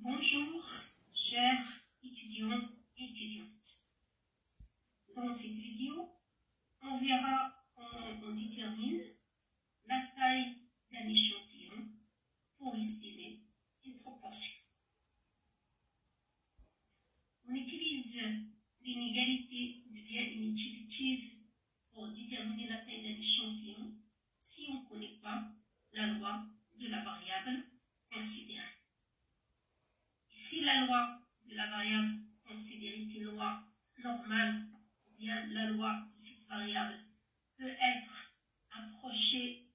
Bonjour, chers étudiants et étudiantes. Dans cette vidéo, on détermine la taille d'un échantillon pour estimer une proportion. On utilise l'inégalité de biais intuitive pour déterminer la taille d'un échantillon si on ne connaît pas la loi de la variable considérée. Si la loi de la variable considérée est une loi normale, ou bien la loi de cette variable peut être approchée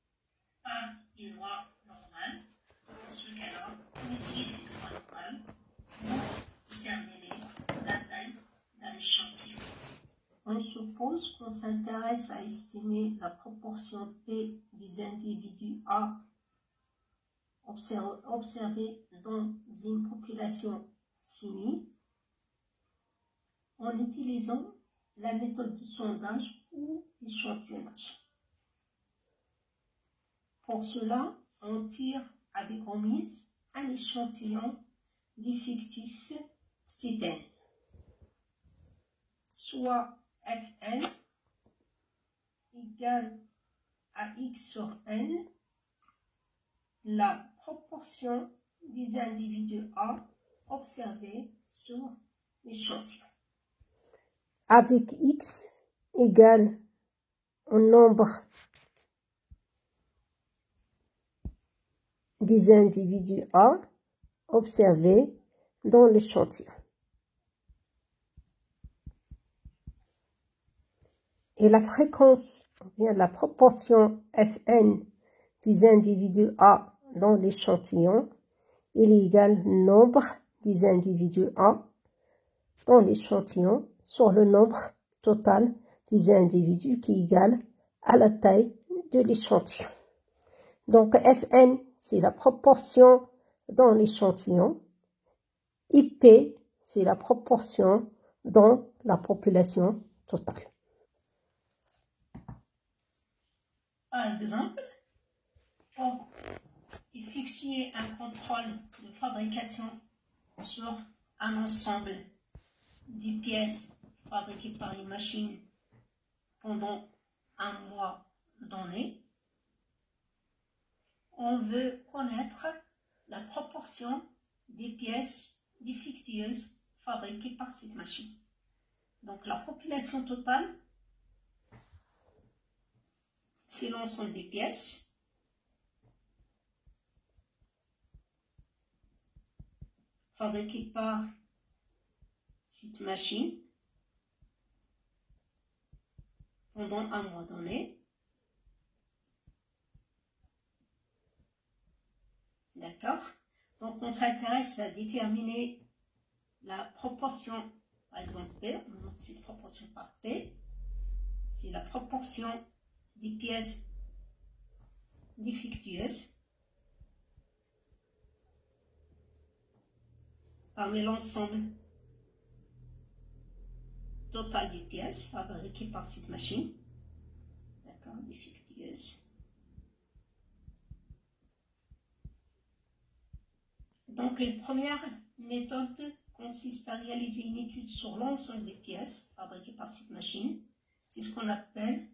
par une loi normale, dans ce cas-là, on utilise cette loi normale pour déterminer la taille d'un échantillon. On suppose qu'on s'intéresse à estimer la proportion P des individus A observés dans une population finie en utilisant la méthode de sondage ou échantillonnage. Pour cela, on tire avec remise un échantillon d'effectif petit n, soit Fn égale à x sur n, la proportion des individus A observés sur l'échantillon. Avec x égale au nombre des individus A observés dans l'échantillon. Et la fréquence, ou bien la proportion Fn des individus A dans l'échantillon, il est égal au nombre des individus A dans l'échantillon sur le nombre total des individus qui est égal à la taille de l'échantillon. Donc Fn, c'est la proportion dans l'échantillon, et P, c'est la proportion dans la population totale. Par exemple, pour effectuer un contrôle de fabrication sur un ensemble de pièces fabriquées par une machine pendant un mois donné, on veut connaître la proportion des pièces défectueuses fabriquées par cette machine. Donc la population totale, c'est l'ensemble des pièces fabriquées par cette machine pendant un mois donné. D'accord? Donc on s'intéresse à déterminer la proportion, par exemple P, on note cette proportion par P, c'est la proportion des pièces défectueuses parmi l'ensemble total des pièces fabriquées par cette machine. D'accord, défectueuses. Donc une première méthode consiste à réaliser une étude sur l'ensemble des pièces fabriquées par cette machine. C'est ce qu'on appelle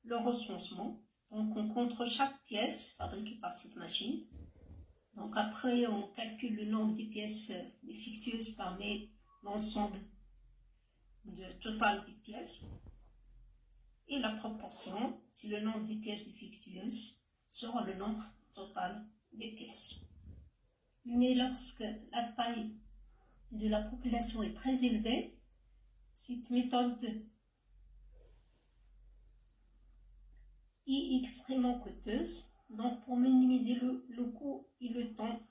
le recensement. Donc on compte chaque pièce fabriquée par cette machine. Donc après on calcule le nombre des pièces défectueuses parmi l'ensemble total des pièces. Et la proportion, c'est le nombre des pièces défectueuses sur le nombre total des pièces. Mais lorsque la taille de la population est très élevée, cette méthode est extrêmement coûteuse. Donc pour minimiser le coût et le temps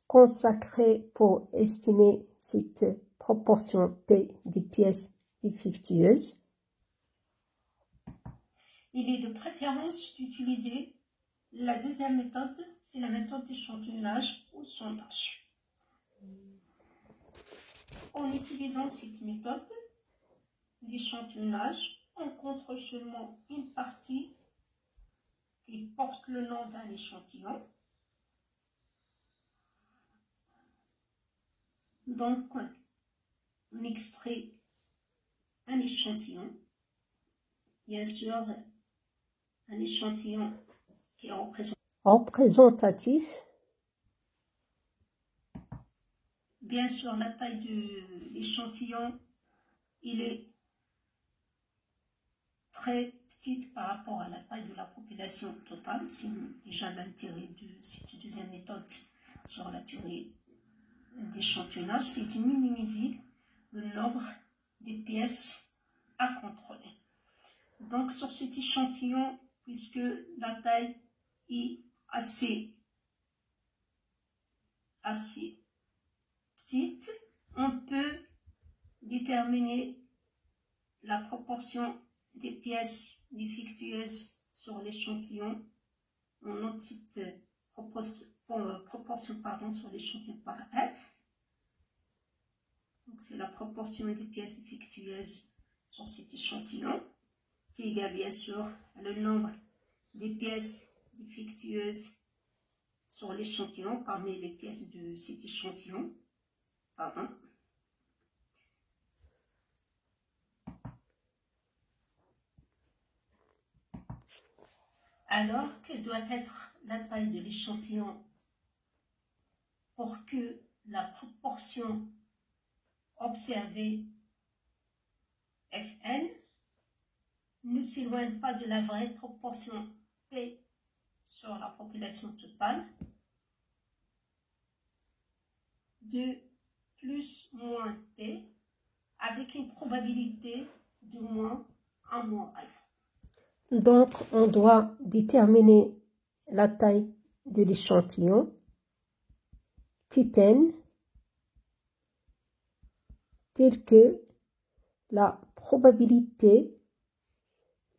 consacré pour estimer cette proportion P des pièces défectueuses, il est de préférence d'utiliser la deuxième méthode, c'est la méthode d'échantillonnage ou sondage. En utilisant cette méthode d'échantillonnage, on compte seulement une partie qui porte le nom d'un échantillon Donc, on extrait un échantillon, bien sûr, un échantillon qui est représentatif. Bien sûr, la taille de l'échantillon, il est très petite par rapport à la taille de la population totale. C'est déjà l'intérêt de cette deuxième méthode sur la théorie d'échantillonnage, c'est de minimiser le nombre des pièces à contrôler. Donc sur cet échantillon, puisque la taille est assez petite, on peut déterminer la proportion des pièces défectueuses sur l'échantillon. On note cette proportion sur l'échantillon par F. Donc c'est la proportion des pièces défectueuses sur cet échantillon, qui est égal bien sûr le nombre des pièces défectueuses sur l'échantillon parmi les pièces de cet échantillon. Alors, quelle doit être la taille de l'échantillon pour que la proportion observée Fn ne s'éloigne pas de la vraie proportion P sur la population totale de plus moins T avec une probabilité de moins 1 moins alpha. Donc, on doit déterminer la taille de l'échantillon, Tn, telle que la probabilité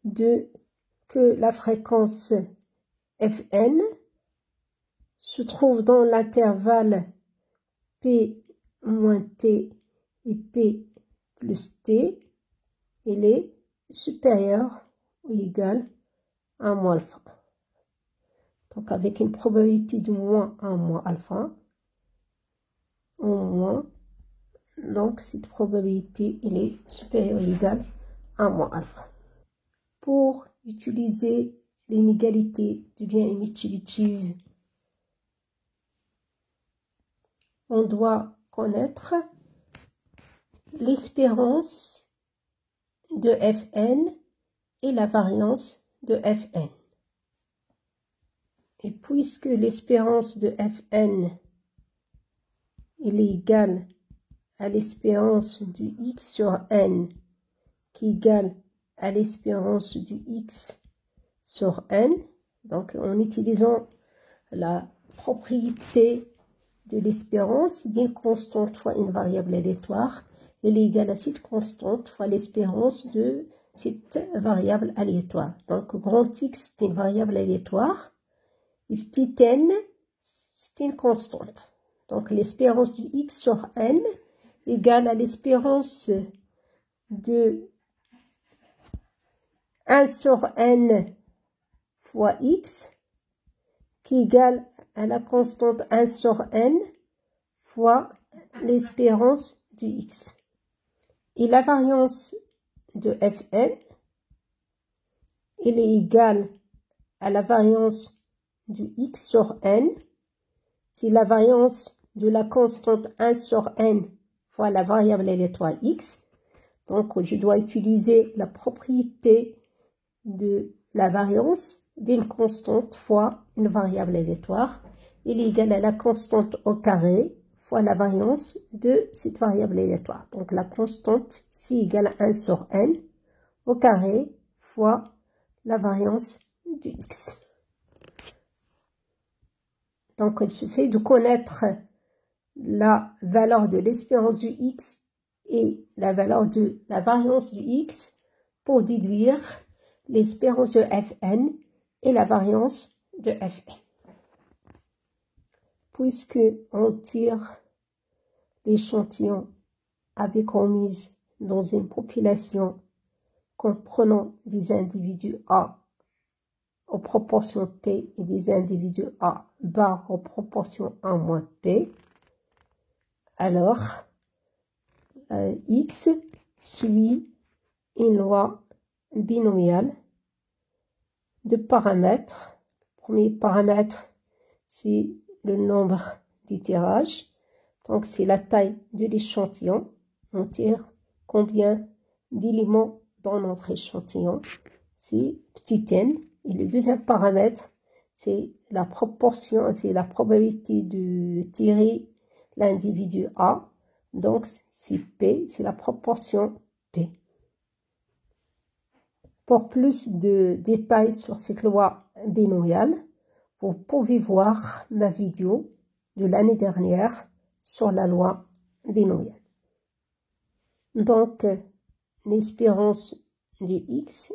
que la fréquence Fn se trouve dans l'intervalle P moins T et P plus T, elle est supérieure ou égale à 1 moins alpha. Donc avec une probabilité de moins 1 moins alpha, au moins, donc cette probabilité elle est supérieure ou égale à 1 moins alpha. Pour utiliser l'inégalité de bien émettitive, on doit connaître l'espérance de Fn et la variance de Fn. Et puisque l'espérance de Fn est égale à l'espérance du x sur n, qui est égale à l'espérance du x sur n, donc en utilisant la propriété de l'espérance d'une constante fois une variable aléatoire, elle est égale à cette constante fois l'espérance de cette variable aléatoire. Donc grand X c'est une variable aléatoire et petit n c'est une constante. Donc l'espérance du x sur n égale à l'espérance de 1 sur n fois x, qui est égale à la constante 1 sur n fois l'espérance du x. Et la variance de Fn, elle est égale à la variance du x sur n, c'est la variance de la constante 1 sur n fois la variable aléatoire x. Donc je dois utiliser la propriété de la variance d'une constante fois une variable aléatoire. Elle est égale à la constante au carré fois la variance de cette variable aléatoire. Donc la constante c'est égale à 1 sur n au carré fois la variance du x. Donc il suffit de connaître la valeur de l'espérance du x et la valeur de la variance du x pour déduire l'espérance de Fn et la variance de Fn. Puisque on tire l'échantillon avec remise dans une population comprenant des individus A aux proportions P et des individus A bar aux proportions 1 moins P, alors X suit une loi binomiale de paramètres. Premier paramètre, c'est le nombre d'itérages. Donc, c'est la taille de l'échantillon. On tire combien d'éléments dans notre échantillon. C'est petit n. Et le deuxième paramètre, c'est la proportion, c'est la probabilité de tirer l'individu A. Donc, c'est P, c'est la proportion P. Pour plus de détails sur cette loi binomiale, vous pouvez voir ma vidéo de l'année dernière sur la loi binomiale. Donc, l'espérance de x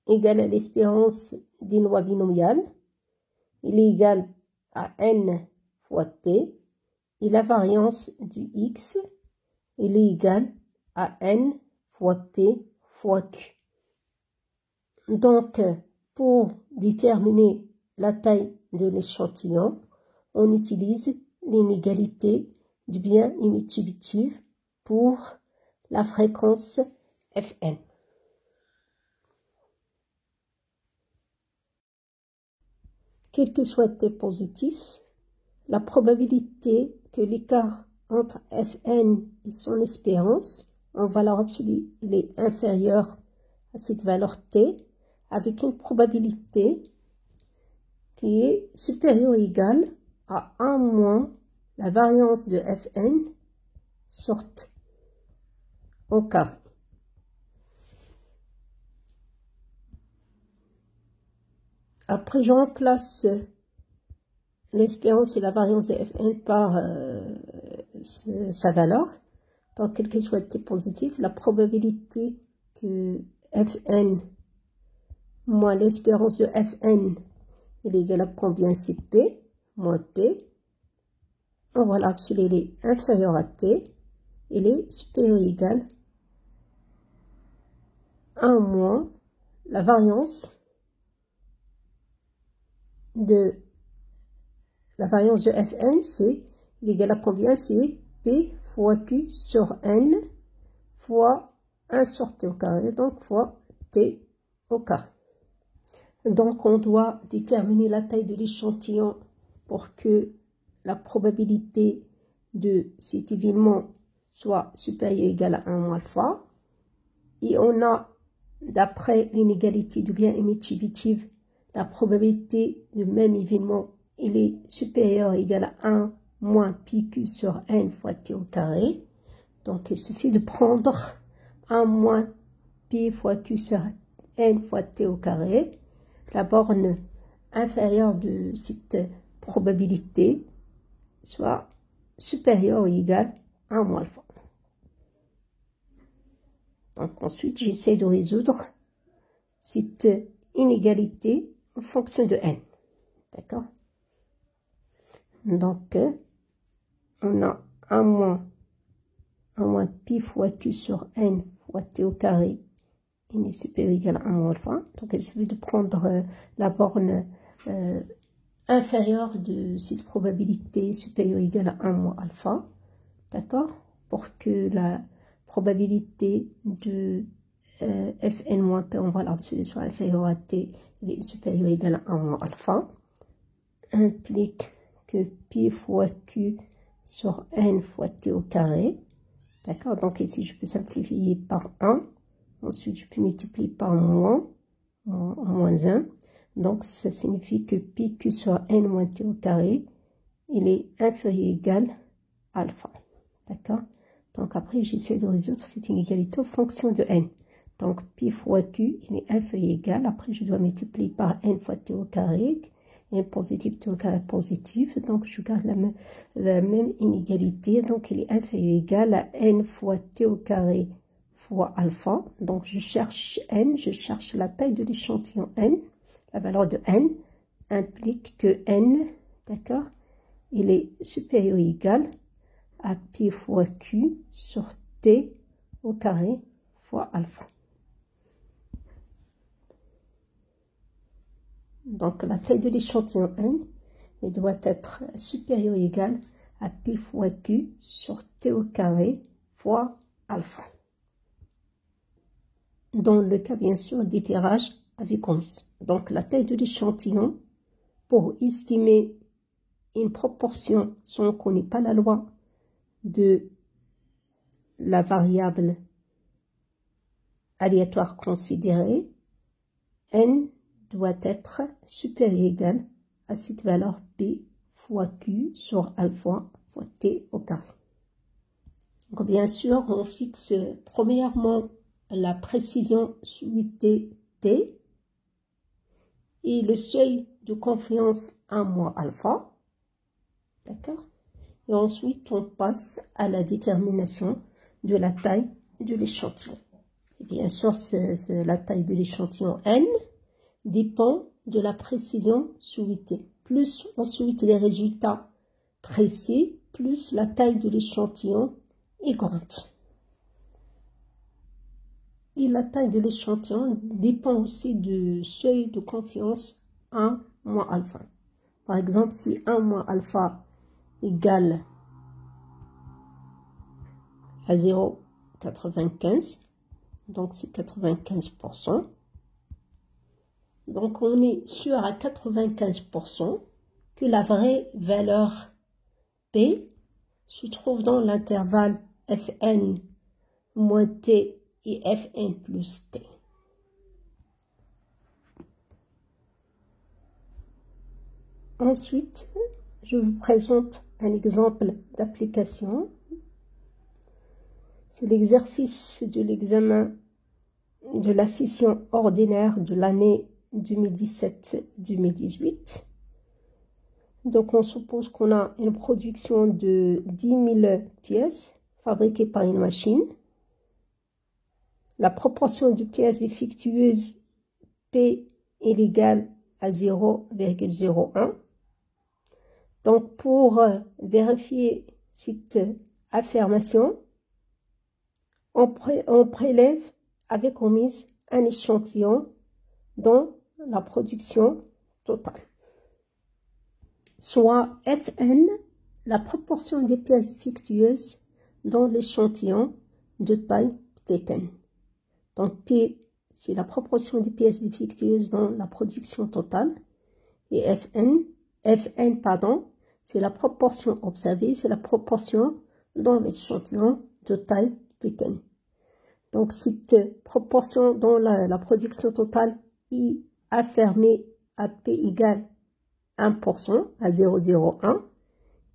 égale à l'espérance d'une loi binomiale. Il est égal à n fois p. Et la variance du x, il est égal à n fois p fois q. Donc, pour déterminer la taille de l'échantillon, on utilise l'inégalité du bien émettitif pour la fréquence Fn. Quel que soit t positif, la probabilité que l'écart entre Fn et son espérance en valeur absolue il est inférieur à cette valeur t, avec une probabilité qui est supérieure ou égale à 1 moins la variance de Fn sur t au carré. Après, je remplace l'espérance et la variance de Fn par sa valeur. Donc, quel que soit t positif, la probabilité que Fn moins l'espérance de Fn il est égal à combien? C'est P moins P. On va l'absolu, il est inférieur à T. Il est supérieur ou égal à 1 moins la variance de Fn, c'est égal à combien? C'est P fois Q sur N fois 1 sur T au carré, donc fois T au carré. Donc, on doit déterminer la taille de l'échantillon pour que la probabilité de cet événement soit supérieure ou égale à 1 moins alpha. Et on a, d'après l'inégalité du bien émettitif, la probabilité du même événement, il est supérieur ou égal à 1 moins pi q sur n fois t au carré. Donc, il suffit de prendre 1 moins pi fois q sur n fois t au carré. La borne inférieure de cette probabilité soit supérieure ou égale à 1 moins alpha. Donc ensuite, j'essaie de résoudre cette inégalité en fonction de n. D'accord? Donc, on a 1 moins pi fois q sur n fois t au carré. Il est supérieur ou égal à 1 moins alpha. Donc, il suffit de prendre la borne inférieure de cette probabilité supérieure ou égale à 1 moins alpha. D'accord? Pour que la probabilité de Fn moins P, on va l'absolu soit inférieur à T, il est supérieur ou égal à 1 moins alpha, implique que pi fois Q sur N fois T au carré. D'accord? Donc ici, je peux simplifier par 1. Ensuite, je peux multiplier par moins 1. Donc, ça signifie que pi q sur n moins t au carré, il est inférieur ou égal à alpha. D'accord? Donc, après, j'essaie de résoudre cette inégalité en fonction de n. Donc, pi fois q, il est inférieur ou égal. Après, je dois multiplier par n fois t au carré. Et positif, t au carré positif. Donc, je garde la même inégalité. Donc, il est inférieur ou égal à n fois t au carré fois alpha. Donc, je cherche n, je cherche la taille de l'échantillon n. La valeur de n implique que n, d'accord, il est supérieur ou égal à pi fois q sur t au carré fois alpha. Donc, la taille de l'échantillon n, il doit être supérieur ou égal à P fois Q sur T au carré fois alpha. Dans le cas, bien sûr, d'itération avec omise. Donc, la taille de l'échantillon, pour estimer une proportion, si on ne connaît pas la loi de la variable aléatoire considérée, n doit être supérieur ou égal à cette valeur P fois Q sur alpha fois T au carré. Donc, bien sûr, on fixe premièrement la précision souhaitée T et le seuil de confiance 1 moins alpha. D'accord? Et ensuite, on passe à la détermination de la taille de l'échantillon. Bien sûr, la taille de l'échantillon N dépend de la précision souhaitée. Plus on souhaite des résultats précis, plus la taille de l'échantillon est grande. Et la taille de l'échantillon dépend aussi du seuil de confiance 1 moins alpha. Par exemple, si 1 moins alpha égale à 0,95, donc c'est 95%. Donc on est sûr à 95% que la vraie valeur P se trouve dans l'intervalle Fn moins T et Fn plus T. Ensuite, je vous présente un exemple d'application. C'est l'exercice de l'examen de la session ordinaire de l'année 2017-2018. Donc, on suppose qu'on a une production de 10 000 pièces fabriquées par une machine. La proportion de pièces défectueuses P est égale à 0,01. Donc, pour vérifier cette affirmation, on prélève avec omise un échantillon dans la production totale, soit Fn, la proportion des pièces défectueuses dans l'échantillon de taille Tn. Donc P, c'est la proportion des pièces défectueuses dans la production totale, et Fn, c'est la proportion observée, c'est la proportion dans l'échantillon de taille Tn. Donc, cette proportion dans la production totale est affirmée à P égale 1%, à 0,01.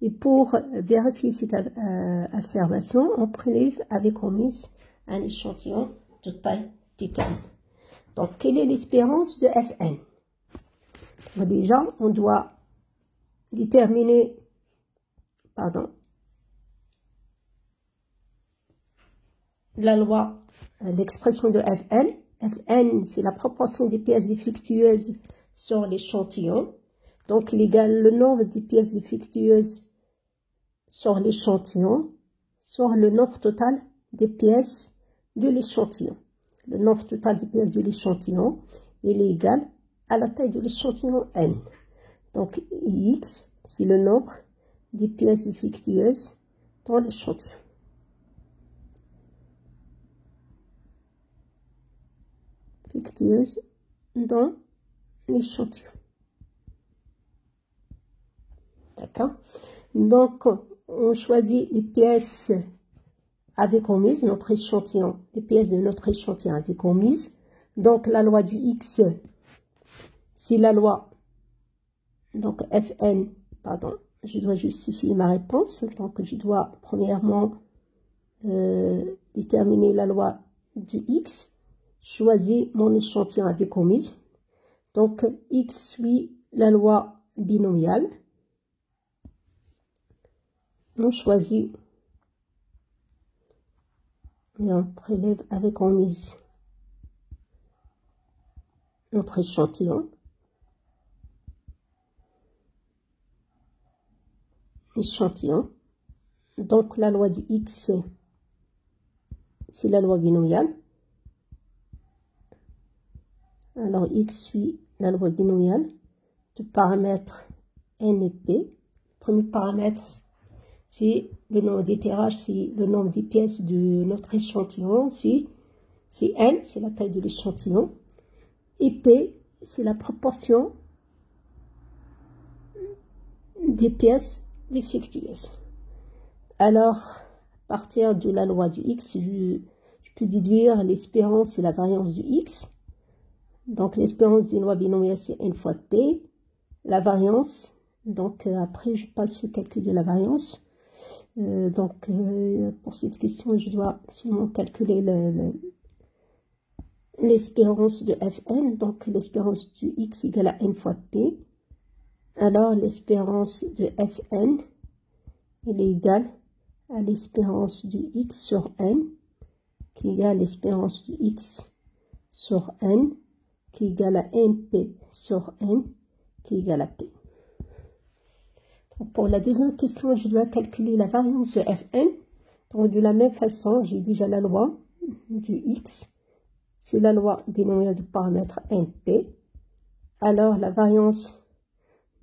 Et pour vérifier cette affirmation, on prélève avec omise un échantillon de taille Tn. Donc, quelle est l'espérance de Fn? Déjà, on doit déterminer, la loi, l'expression de Fn. Fn, c'est la proportion des pièces défectueuses sur l'échantillon. Donc, il égale le nombre des pièces défectueuses sur l'échantillon sur le nombre total des pièces de l'échantillon. Le nombre total des pièces de l'échantillon, il est égal à la taille de l'échantillon N. Donc, X, c'est le nombre des pièces défectueuses dans l'échantillon. Défectueuses dans l'échantillon. D'accord? Donc, on choisit les pièces avec omise, notre échantillon, les pièces de notre échantillon avec omise. Donc, la loi du X, c'est la loi, donc Fn, je dois justifier ma réponse. Donc, je dois premièrement déterminer la loi du X, choisir mon échantillon avec omise. Donc, X suit la loi binomiale. On choisit et on prélève avec omise notre échantillon. Donc la loi du X, c'est la loi binomiale. Alors X suit la loi binomiale de paramètres N et P. Le premier paramètre, c'est le nombre des tirages, c'est le nombre des pièces de notre échantillon, c'est N, c'est la taille de l'échantillon, et P, c'est la proportion des pièces défectueuses. Alors, à partir de la loi du X, je peux déduire l'espérance et la variance du X. Donc, l'espérance des lois binomiales, c'est N fois P. La variance, donc après, je passe au calcul de la variance. Pour cette question, je dois seulement calculer l'espérance de Fn. Donc, l'espérance du X égale à N fois P. Alors, l'espérance de Fn, il est égal à l'espérance du X sur N, qui est égal à l'espérance du X sur N, qui est égal à NP sur N, qui est égal à P. Donc, pour la deuxième question, je dois calculer la variance de Fn. Donc, de la même façon, j'ai déjà la loi du X. C'est la loi binomiale du paramètre NP. Alors, la variance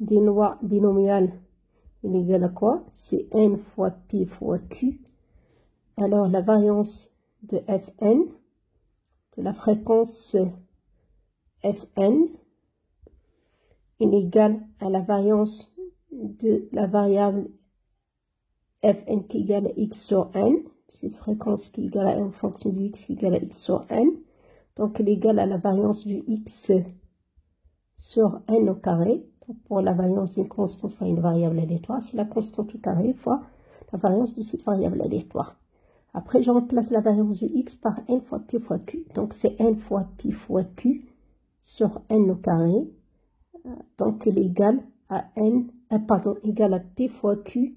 des lois binomiales est égale à quoi? C'est N fois P fois Q. Alors, la variance de Fn, de la fréquence Fn, est égale à la variance de la variable Fn qui est égale à X sur N, cette fréquence qui est égale à en fonction du X qui est égale à X sur N. Donc, elle est égale à la variance du X sur N au carré. Donc, pour la variance d'une constante fois une variable aléatoire, c'est la constante au carré fois la variance de cette variable aléatoire. Après, je remplace la variance du X par N fois P fois Q. Donc, c'est N fois P fois Q sur N au carré. Donc, elle est égale à égale à P fois Q.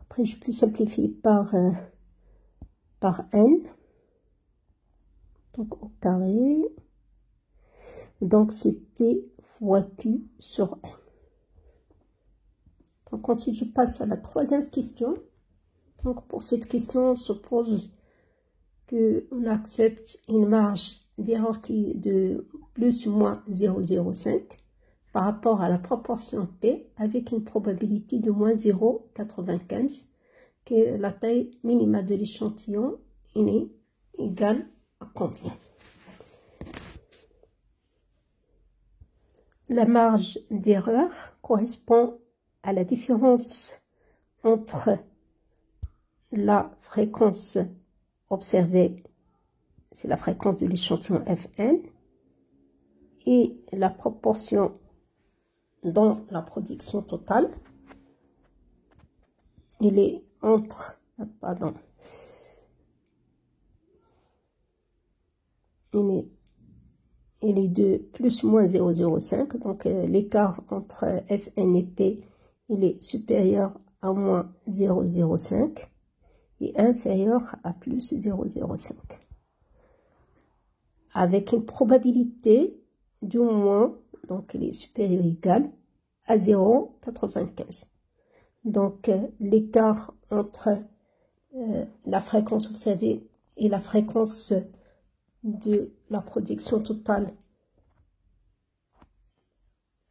Après, je peux simplifier par N. Donc, au carré. Donc, c'est P fois Q sur N. Donc, ensuite, je passe à la troisième question. Donc, pour cette question, on suppose qu'on accepte une marge d'erreur qui est de plus ou moins 0,05 par rapport à la proportion P avec une probabilité de moins 0,95, qui est la taille minimale de l'échantillon est égale à combien? La marge d'erreur correspond à la différence entre la fréquence observée, c'est la fréquence de l'échantillon Fn, et la proportion dans la production totale. Il est entre, il est de plus ou moins 0,05, donc l'écart entre Fn et P, il est supérieur à moins 0,05 et inférieur à plus 0,05, avec une probabilité du moins, donc il est supérieur ou égal à 0,95. Donc l'écart entre la fréquence observée et la fréquence de la production totale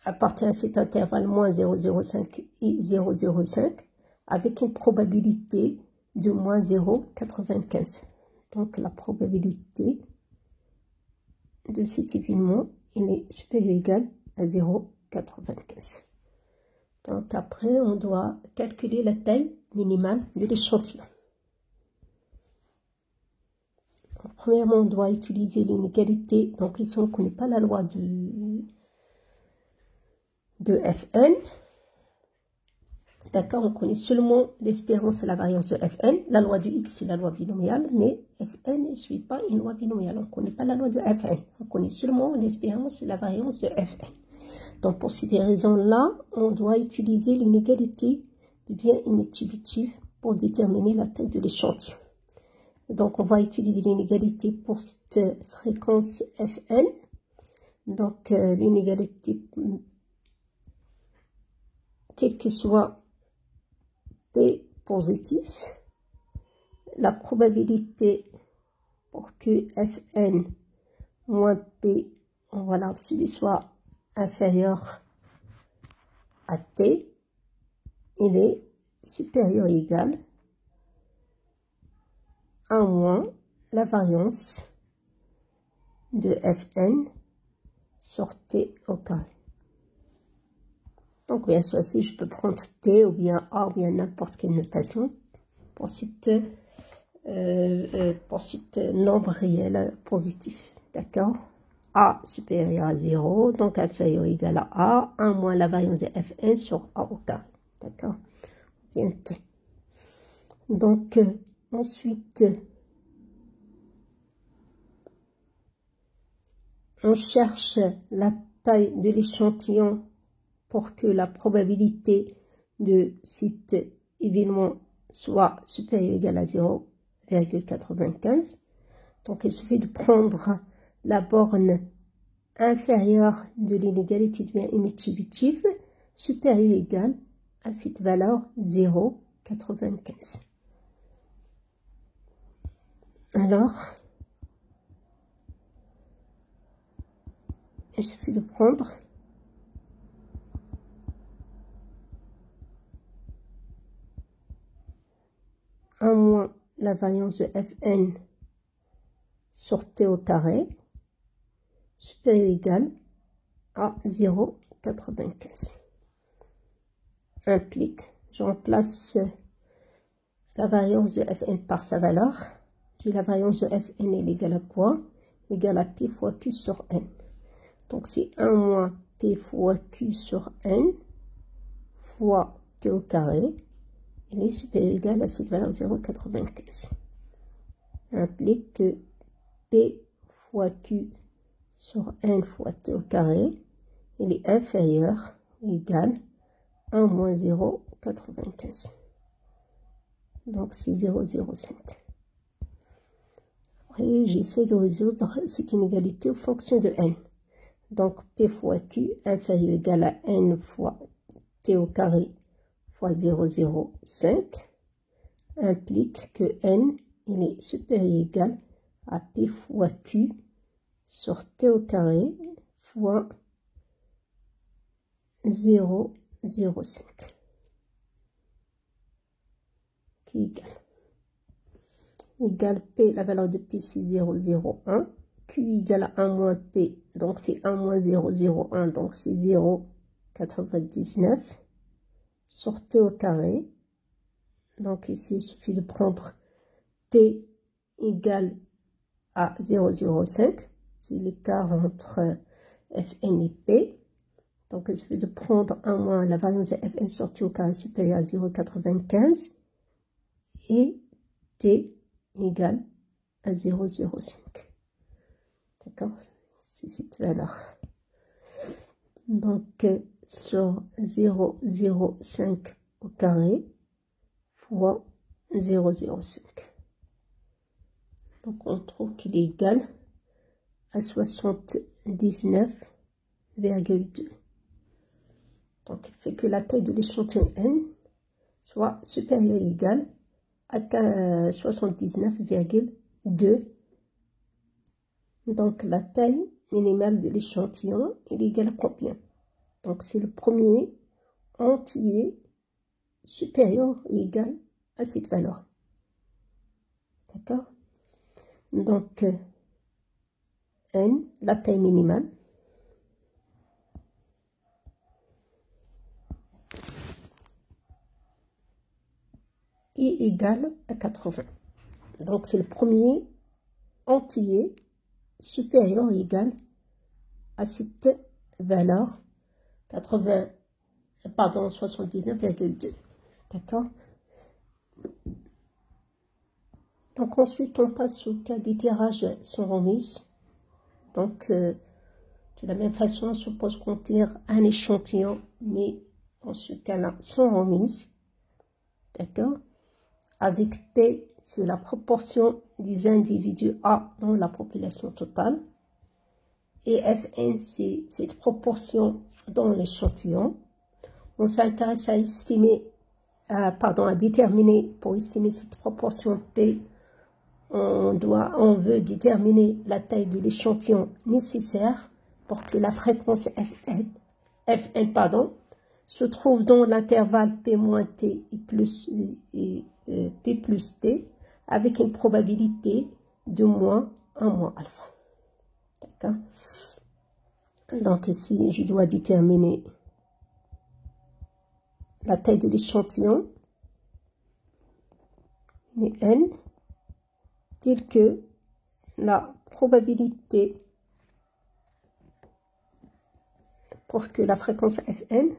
appartient à cet intervalle moins 0,05 et 0,05 avec une probabilité de moins 0,95. Donc la probabilité de cet événement, il est supérieur ou égal à 0,95. Donc après, on doit calculer la taille minimale de l'échantillon. Premièrement, on doit utiliser l'inégalité. Donc ici, on ne connaît pas la loi de Fn. D'accord, on connaît seulement l'espérance et la variance de Fn. La loi du X, c'est la loi binomiale, mais Fn ne suit pas une loi binomiale. On ne connaît pas la loi de Fn. On connaît seulement l'espérance et la variance de Fn. Donc, pour ces raisons-là, on doit utiliser l'inégalité de biais inétubitif pour déterminer la taille de l'échantillon. Donc, on va utiliser l'inégalité pour cette fréquence Fn. Donc, l'inégalité, quel que soit T positif, la probabilité pour que Fn moins P, voilà, soit inférieur à T, il est supérieur ou égal à moins la variance de Fn sur T au carré. Donc, bien sûr, ici, je peux prendre T ou bien A ou bien n'importe quelle notation pour cette nombre réel positif. D'accord? A supérieur à 0, donc inférieur ou égal à A, 1 moins la variance de Fn sur A au carré. D'accord? Bien T. Donc, ensuite, on cherche la taille de l'échantillon pour que la probabilité de cet événement soit supérieure ou égale à 0,95. Donc, il suffit de prendre la borne inférieure de l'inégalité devient émettive supérieure ou égale à cette valeur 0,95. Alors, il suffit de prendre un moins la variance de Fn sur T au carré supérieur ou égal à 0,95. Implique, je remplace la variance de Fn par sa valeur. J'ai la variance de Fn est égale à quoi? Égale à P fois Q sur N. Donc c'est 1 moins P fois Q sur N fois T au carré. Il est supérieur ou égal à cette valeur 0,95. Implique que P fois Q sur N fois T au carré, il est inférieur ou égal à 1 moins 0,95. Donc c'est 0,05. Après, j'essaie de résoudre cette inégalité aux fonctions de N. Donc P fois Q inférieur ou égal à N fois T au carré fois 0,05 implique que N il est supérieur ou égal à P fois Q sur T au carré fois 0,05 qui est égal P, la valeur de P c'est 0,01, Q égale à 1 moins P, donc c'est 1 moins 0,01, donc c'est 0,99 sur T au carré. Donc ici il suffit de prendre T égale à 0,05, c'est l'écart entre Fn et P. Donc il suffit de prendre 1 moins la variance de Fn sur T au carré supérieur à 0,95 et T égale à 0,05. D'accord? C'est cette valeur. Donc sur 0,05 au carré fois 0,05. Donc on trouve qu'il est égal à 79,2. Donc il fait que la taille de l'échantillon N soit supérieure ou égale à 79,2. Donc la taille minimale de l'échantillon est égale à combien? Donc c'est le premier entier supérieur ou égal à cette valeur. D'accord? Donc N, la taille minimale, est égale à 80. Donc c'est le premier entier supérieur ou égal à cette valeur 79,2. D'accord? Donc ensuite on passe au cas des tirages sans remise. Donc de la même façon, on suppose qu'on tire un échantillon, mais dans ce cas-là sans remise. D'accord? Avec P, c'est la proportion des individus A dans la population totale. Et Fn, c'est cette proportion dans l'échantillon. On s'intéresse à estimer, à déterminer, pour estimer cette proportion P, on veut déterminer la taille de l'échantillon nécessaire pour que la fréquence Fn se trouve dans l'intervalle P moins T et P plus T avec une probabilité de moins 1 moins alpha. D'accord? Donc ici, je dois déterminer la taille de l'échantillon, n, telle que la probabilité pour que la fréquence Fn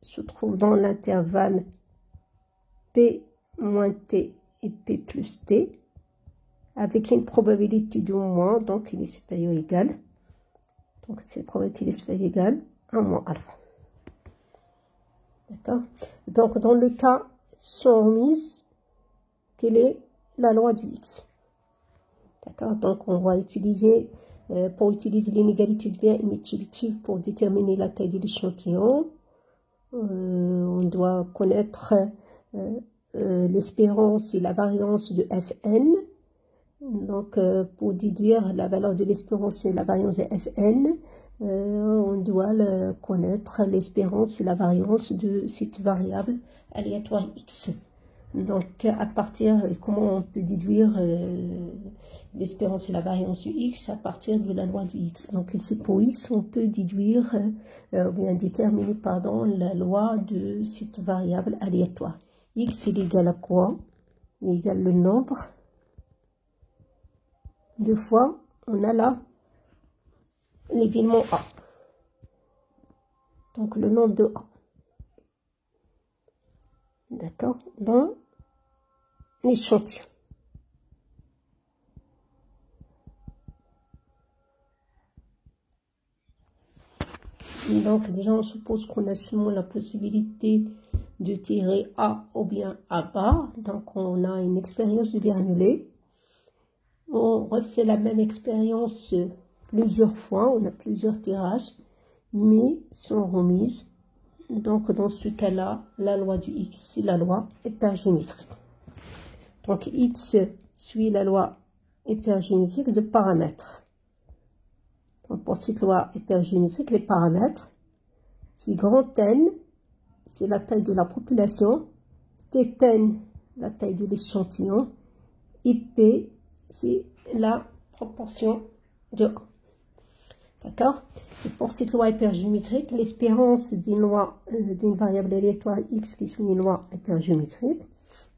se trouve dans l'intervalle P moins T et P plus T avec une probabilité de moins, donc il est supérieur ou égal. Donc cette probabilité est supérieure ou égale à 1 moins alpha. D'accord? Donc dans le cas sans remise, quelle est la loi du X? D'accord? Donc on va utiliser, pour utiliser l'inégalité de bien émettritive pour déterminer la taille de l'échantillon, on doit connaître l'espérance et la variance de Fn. Donc pour déduire la valeur de l'espérance et la variance de Fn, on doit connaître l'espérance et la variance de cette variable aléatoire X. Donc à partir, comment on peut déduire l'espérance et la variance du X à partir de la loi du X. Donc ici pour X, on peut déduire, ou bien déterminer, pardon, la loi de cette variable aléatoire. X est égal à quoi? Il est égal le nombre. Deux fois, on a là l'événement A. Donc le nombre de A. D'accord? Dans l'échantillon. Donc déjà on suppose qu'on a seulement la possibilité de tirer A ou bien A bar. Donc on a une expérience de granulé. On refait la même expérience plusieurs fois, on a plusieurs tirages, mais sans remise. Donc dans ce cas-là, la loi du X, c'est la loi hypergéométrique. Donc X suit la loi hypergéométrique de paramètres. Donc pour cette loi hypergéométrique, les paramètres, c'est grand N, c'est la taille de la population, Tn, la taille de l'échantillon, et P, c'est la proportion de A. D'accord? Et pour cette loi hypergéométrique, l'espérance d'une variable aléatoire X qui suit une loi hypergéométrique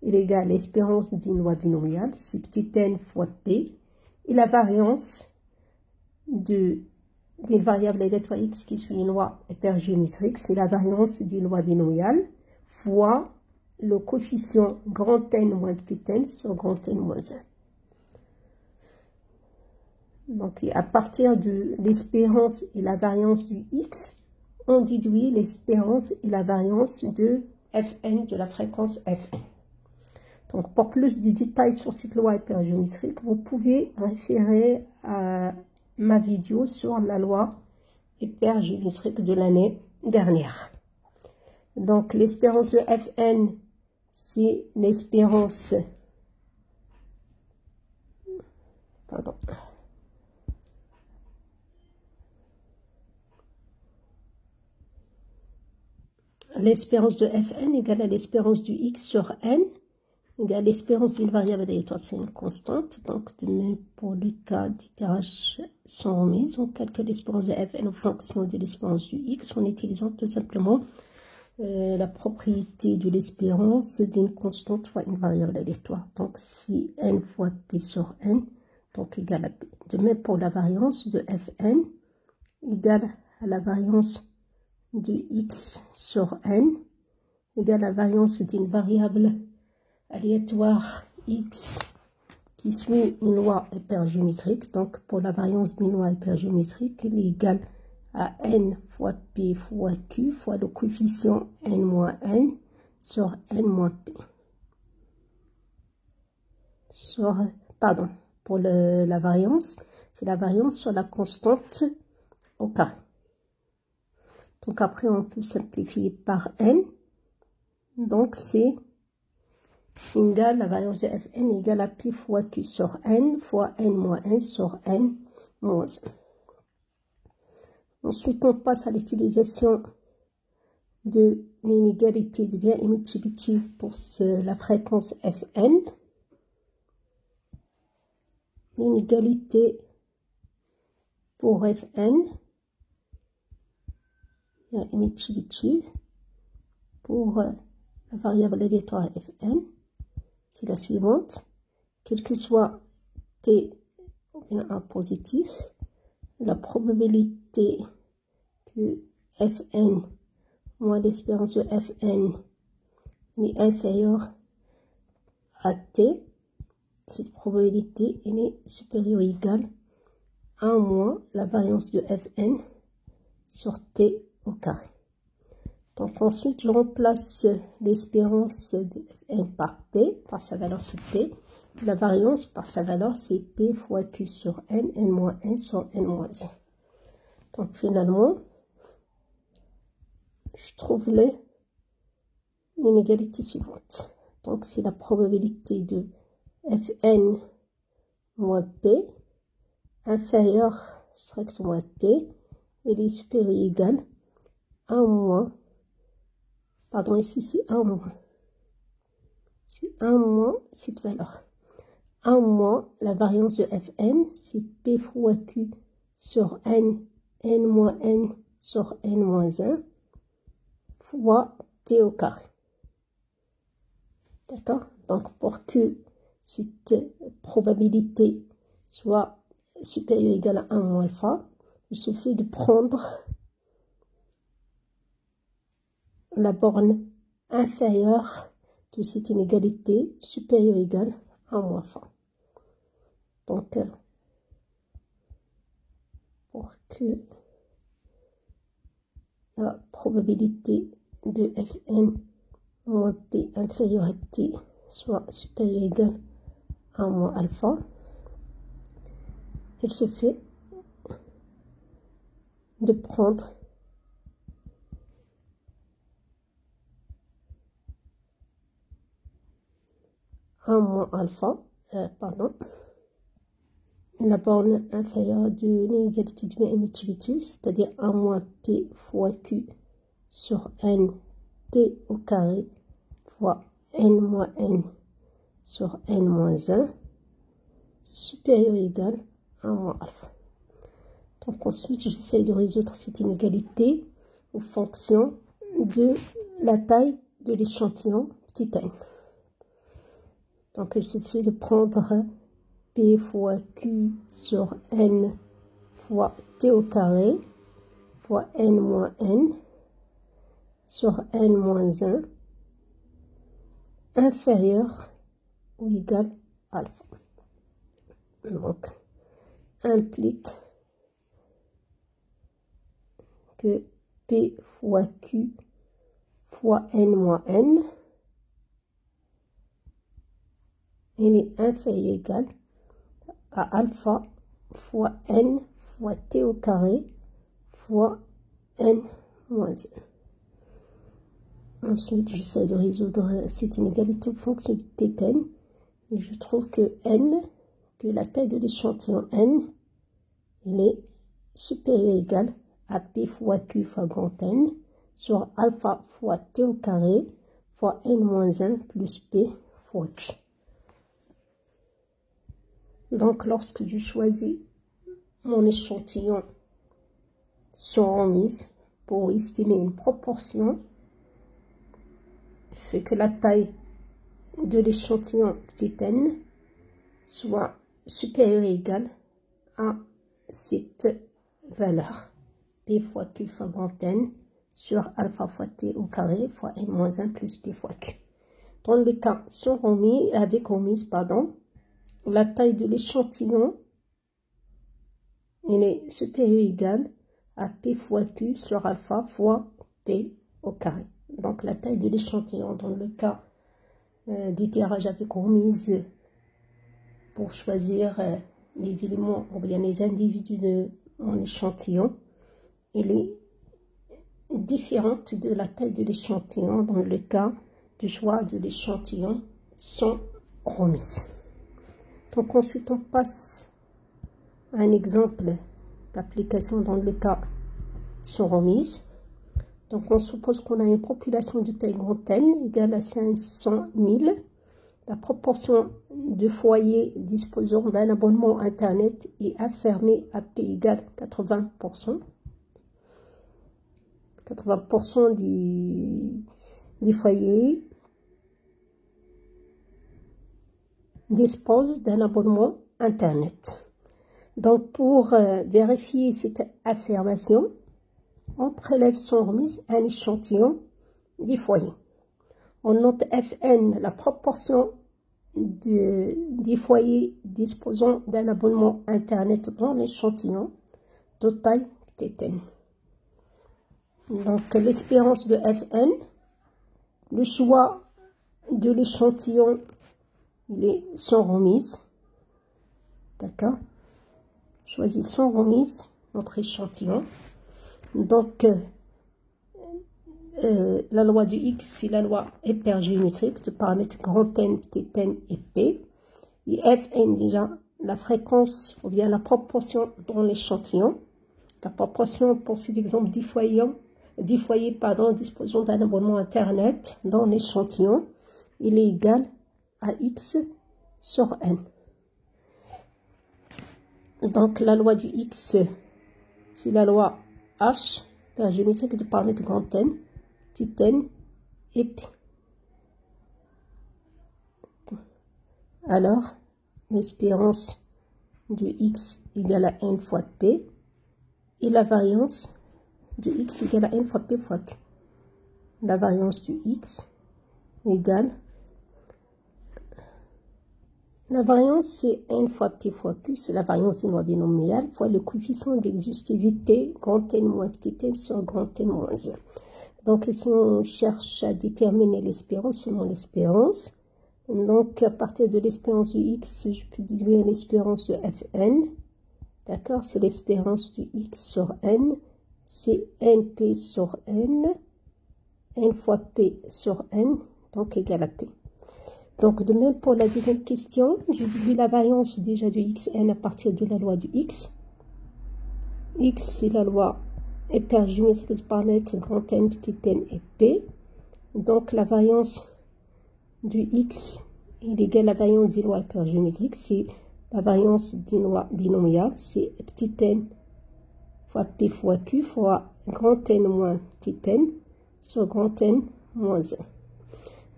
est égale à l'espérance d'une loi binomiale, c'est petit n fois P, et la variance d'une variable aléatoire X qui suit une loi hypergéométrique, c'est la variance d'une loi binomiale fois le coefficient grand N moins petit n sur grand N moins 1. Donc, à partir de l'espérance et la variance du X, on déduit l'espérance et la variance de Fn, de la fréquence Fn. Donc, pour plus de détails sur cette loi hypergéométrique, vous pouvez référer à ma vidéo sur la loi hypergéométrique de l'année dernière. Donc, l'espérance de Fn, c'est l'espérance... Pardon. L'espérance de Fn égale à l'espérance du X sur N, égale à l'espérance d'une variable aléatoire, c'est une constante. Donc, de même pour le cas des tirages sans remise, on calcule l'espérance de Fn en fonction de l'espérance du X en utilisant tout simplement la propriété de l'espérance d'une constante fois une variable aléatoire. Donc, si N fois P sur N, donc égale à P. De même pour la variance de Fn, égale à la variance de X sur N, égale à la variance d'une variable aléatoire X qui suit une loi hypergéométrique. Donc, pour la variance d'une loi hypergéométrique, elle est égale à N fois P fois Q fois le coefficient N moins N sur N moins P. Pardon, pour la variance, c'est la variance sur la constante au carré. Donc après, on peut simplifier par N. Donc c'est égale, la variance de Fn égale à P fois Q sur N fois N moins 1 sur N moins 1. Ensuite, on passe à l'utilisation de l'inégalité devient émettible pour la fréquence Fn. L'inégalité pour Fn est émettible pour la variable aléatoire Fn. C'est la suivante. Quel que soit T ou bien A positif, la probabilité que Fn moins l'espérance de Fn est inférieure à T, cette probabilité est supérieure ou égale à moins la variance de Fn sur T au carré. Donc ensuite, je remplace l'espérance de Fn par P, par sa valeur c'est P. La variance par sa valeur c'est P fois Q sur N, N moins 1 sur N moins 1. Donc finalement, je trouve l'inégalité suivante. Donc c'est la probabilité de Fn moins P inférieure strictement à T, elle est supérieure ou égale à moins, pardon ici c'est 1 moins, c'est 1 moins cette valeur. 1 moins la variance de Fn, c'est P fois Q sur N, N moins N sur N moins 1, fois T au carré. D'accord? Donc pour que cette probabilité soit supérieure ou égale à 1 moins alpha, il suffit de prendre la borne inférieure de cette inégalité supérieure ou égale à 1 moins alpha. Donc, pour que la probabilité de Fn moins P inférieur à T soit supérieure ou égale à 1 moins alpha, il se fait de prendre moins alpha, la borne inférieure de l'inégalité du émettivité, c'est-à-dire 1 moins P fois Q sur N T au carré fois N moins N sur N moins 1 supérieur ou égal à 1 moins alpha. Donc ensuite, j'essaie de résoudre cette inégalité en fonction de la taille de l'échantillon petit n. Donc il suffit de prendre P fois Q sur N fois T au carré fois N moins N sur N moins 1 inférieur ou égal à alpha. Donc implique que P fois Q fois N moins N est inférieur ou égal à alpha fois N fois T au carré fois N moins 1. Ensuite, j'essaie de résoudre cette inégalité en fonction de Tn. Et je trouve que N, que la taille de l'échantillon N, il est supérieur ou égal à P fois Q fois grand N sur alpha fois T au carré fois N moins 1 plus P fois Q. Donc, lorsque je choisis mon échantillon sans remise pour estimer une proportion, je fais que la taille de l'échantillon petit n soit supérieure ou égale à cette valeur. P fois Q fois grand N sur alpha fois T au carré fois N moins 1 plus P fois Q. Dans le cas sans remise, avec remise, pardon, la taille de l'échantillon est supérieure ou égale à P fois Q sur alpha fois T au carré. Donc la taille de l'échantillon dans le cas des tirages avec remise pour choisir les éléments ou bien les individus de mon échantillon, elle est différente de la taille de l'échantillon dans le cas du choix de l'échantillon sans remise. Donc ensuite on passe à un exemple d'application dans le cas sans remise. Donc, on suppose qu'on a une population de taille grand N égale à 500 000. La proportion de foyers disposant d'un abonnement Internet est affirmée à P égale 80%. 80% des foyers disposent d'un abonnement Internet. Donc, pour vérifier cette affirmation, on prélève sans remise un échantillon des foyers. On note Fn, la proportion des foyers disposant d'un abonnement Internet dans l'échantillon de taille Tn. Donc, l'espérance de Fn, le choix de l'échantillon, il est sans remise. D'accord? Choisis sans remise notre échantillon. Donc, la loi du X, c'est la loi hypergéométrique de paramètres grand N, petit n et P. Et Fn, déjà, la fréquence ou bien la proportion dans l'échantillon. La proportion pour cet exemple 10 foyers disposant d'un abonnement Internet dans l'échantillon, il est égal à X sur N. Donc, la loi du X, c'est la loi H, hypergéométrique de paramètres grand N, petit n et P. Alors, l'espérance de X égale à N fois P et la variance de X égale à N fois P fois Q. La variance du X égale, la variance c'est N fois P fois Q, c'est la variance des lois binomiales fois le coefficient d'exhaustivité grand N moins petit n sur grand N moins 1. Donc ici on cherche à déterminer l'espérance selon l'espérance. Donc à partir de l'espérance du X, je peux déduire l'espérance de Fn. D'accord, c'est l'espérance du X sur N. C'est NP sur N. N fois P sur N, donc égal à P. Donc de même pour la deuxième question, je déduis la variance déjà de Xn à partir de la loi du X. X c'est la loi hypergéométrique de paramètres grand N, petit n et P. Donc la variance du X est égale à la variance des lois hypergéométriques. C'est la variance des lois binomiales. C'est petit n fois P fois Q fois grand N moins petit n sur grand N moins 1.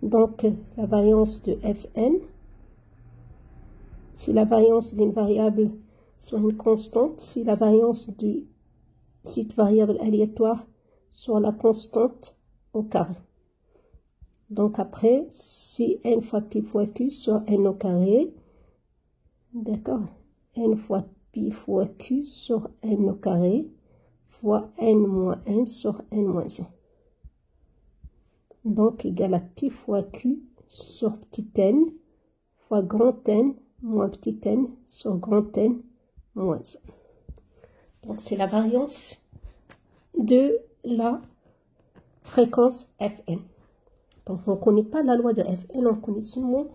Donc la variance de Fn, c'est la variance d'une variable sur une constante. C'est la variance de cette variable aléatoire sur la constante au carré. Donc après, c'est n fois P fois Q sur n au carré. D'accord? N fois P fois Q sur n au carré fois n moins 1 sur n moins 1. Donc égal à P fois Q sur petit n fois grand N moins petit n sur grand N moins 1. Donc c'est la variance de la fréquence Fn. Donc on ne connaît pas la loi de Fn, on connaît seulement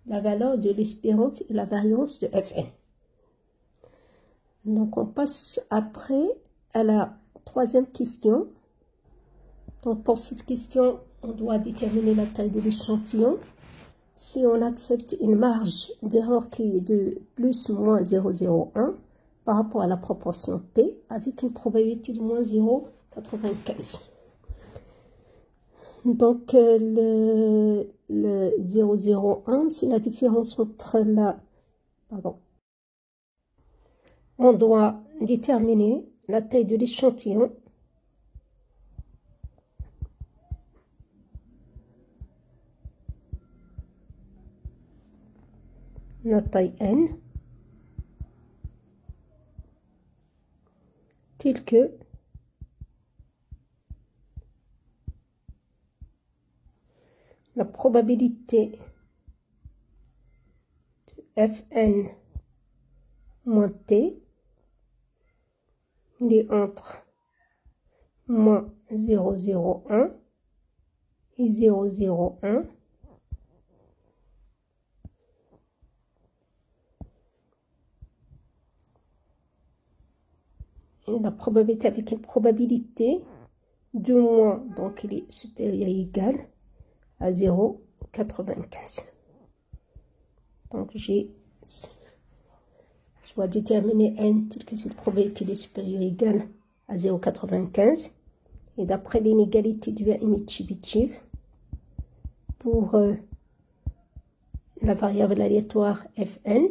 la valeur de l'espérance et la variance de Fn. Donc on passe après à la troisième question. Donc pour cette question, on doit déterminer la taille de l'échantillon. Si on accepte une marge d'erreur qui est de plus moins 0,01 par rapport à la proportion P avec une probabilité de moins 0,95. Donc le 0,01, c'est la différence entre la... Pardon. On doit déterminer la taille de l'échantillon. La taille n, telle que la probabilité de Fn moins P, il est entre moins 0,01 et 0,01. La probabilité avec une probabilité 2 moins, donc il est supérieur ou égal à 0,95. Donc je dois déterminer n tel que cette probabilité est supérieure ou égale à 0,95. Et d'après l'inégalité du émettitive, pour la variable aléatoire fn,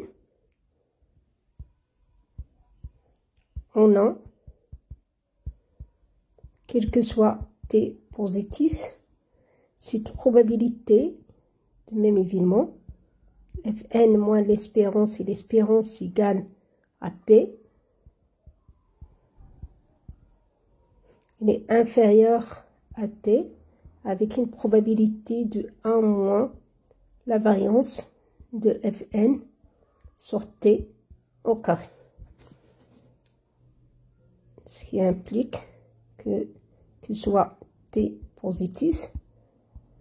on a, quel que soit t positif, cette probabilité du même événement, fn moins l'espérance, et l'espérance égale à p, il est inférieur à t, avec une probabilité de 1 moins la variance de fn sur t au carré. Ce qui implique que soit t positif,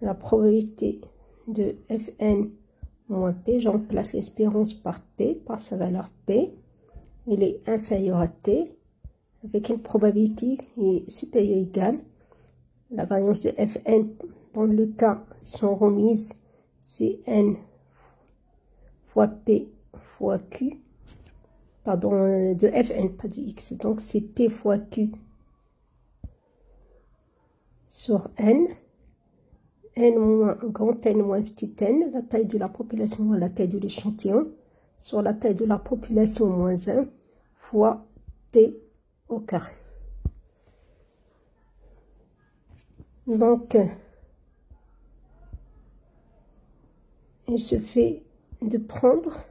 la probabilité de fn moins p, je remplace l'espérance par p, par sa valeur p, il est inférieur à t, avec une probabilité qui est supérieure ou égale. La variance de fn, dans le cas sont remises, c'est n fois p fois q, pardon, de fn, pas de x, donc c'est p fois q sur n, n moins grand n moins petit n, la taille de la population moins la taille de l'échantillon, sur la taille de la population moins 1, fois t au carré. Donc, il se fait de prendre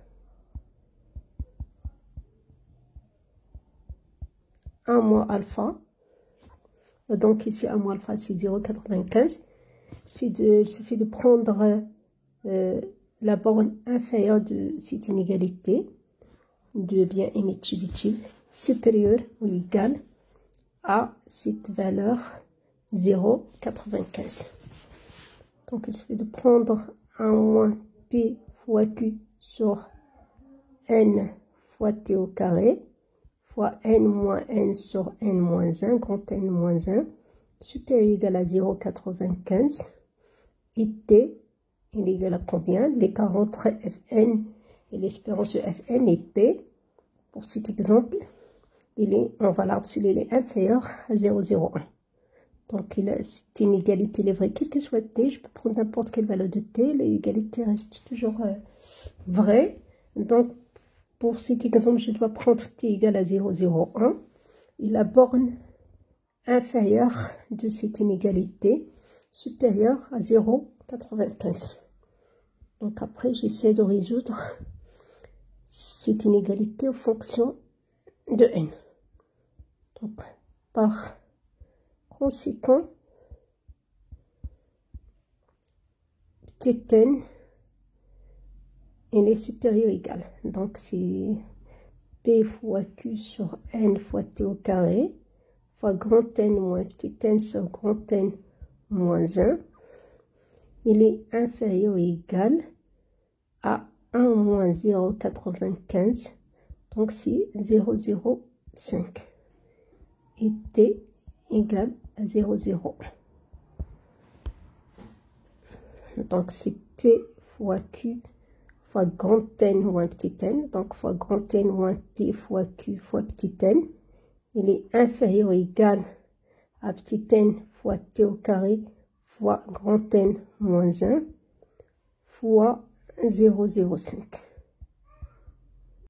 un moins alpha. Donc ici, 1 moins alpha, c'est 0,95. Il suffit de prendre la borne inférieure de cette inégalité de bien émettitive supérieure ou égale à cette valeur 0,95. Donc il suffit de prendre 1 moins p fois q sur n fois t au carré fois n moins n sur n moins 1, grand n moins 1, supérieur ou égal à 0,95, et t est égal à combien? L'écart entre fn et l'espérance de fn est p. Pour cet exemple, en valeur absolue, il est inférieur à 0,01. Donc cette inégalité est vraie, quel que soit t, je peux prendre n'importe quelle valeur de t, l'égalité reste toujours vraie. Donc pour cet exemple, je dois prendre t égale à 0,01 et la borne inférieure de cette inégalité supérieure à 0,95. Donc après, j'essaie de résoudre cette inégalité en fonction de n. Donc par conséquent, petit n, il est supérieur ou égal. Donc c'est p fois q sur n fois t au carré fois grand n moins petit n sur grand n moins 1. Il est inférieur ou égal à 1 moins 0,95. Donc c'est 0,05. Et t égale à 0,0. Donc c'est p fois q fois grand n moins petit n, donc fois grand n moins p fois q fois petit n, il est inférieur ou égal à petit n fois t au carré fois grand n moins 1 fois 0,05.